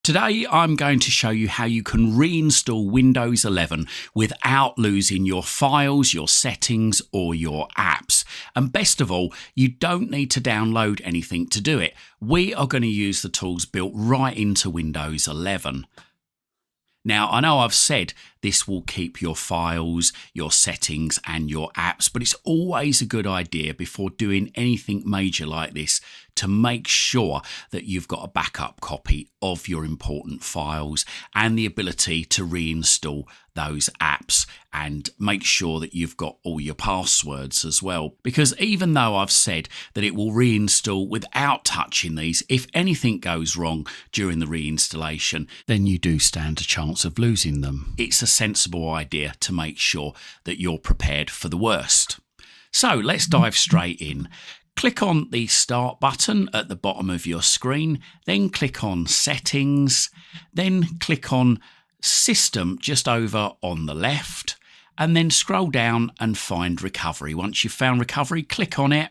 Today I'm going to show you how you can reinstall Windows 11 without losing your files, your settings or your apps. And best of all, you don't need to download anything to do it. We are going to use the tools built right into Windows 11. Now, I know I've said this will keep your files, your settings and your apps, but it's always a good idea before doing anything major like this to make sure that you've got a backup copy of your important files and the ability to reinstall those apps, and make sure that you've got all your passwords as well. Because even though I've said that it will reinstall without touching these, if anything goes wrong during the reinstallation, then you do stand a chance of losing them. It's a sensible idea to make sure that you're prepared for the worst. So let's dive straight in. Click on the Start button at the bottom of your screen, then click on Settings, then click on System just over on the left, and then scroll down and find Recovery. Once you've found Recovery, click on it,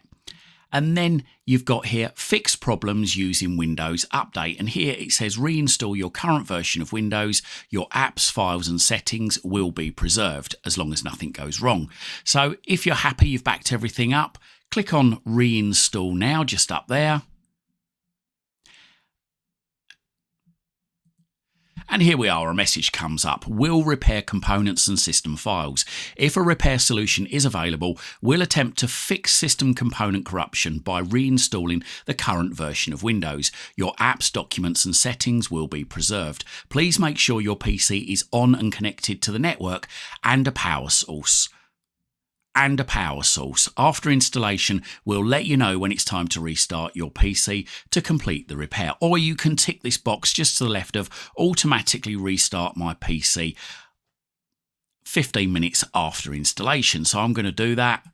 and then you've got here Fix Problems Using Windows Update, and here it says reinstall your current version of Windows. Your apps, files and settings will be preserved as long as nothing goes wrong. So if you're happy you've backed everything up, click on Reinstall Now just up there. And here we are, a message comes up. Will repair components and system files. If a repair solution is available, we'll attempt to fix system component corruption by reinstalling the current version of Windows. Your apps, documents and settings will be preserved. Please make sure your PC is on and connected to the network and a power source. After installation, we'll let you know when it's time to restart your PC to complete the repair. Or you can tick this box just to the left of automatically restart my PC 15 minutes after installation. So I'm going to do that,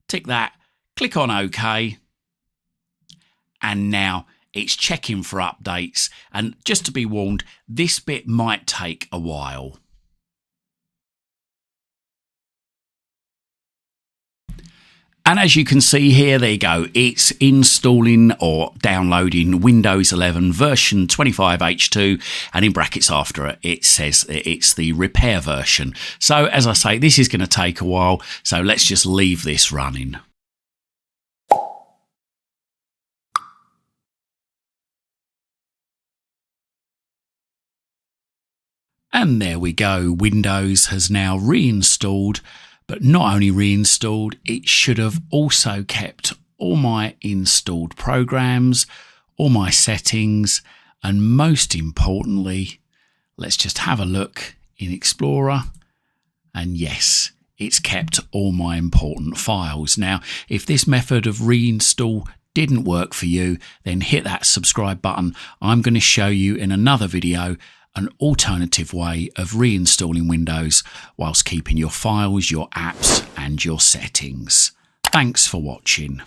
tick that, click on OK, and now it's checking for updates. And just to be warned, this bit might take a while. And as you can see here, there you go, it's installing or downloading Windows 11 version 25H2, and in brackets after it, it says it's the repair version. So as I say, this is going to take a while, so let's just leave this running. And there we go, Windows has now reinstalled. But not only reinstalled, it should have also kept all my installed programs, all my settings, and most importantly, let's just have a look in Explorer. And yes, it's kept all my important files. Now, if this method of reinstall didn't work for you, then hit that subscribe button. I'm going to show you in another video an alternative way of reinstalling Windows whilst keeping your files, your apps and your settings. Thanks for watching.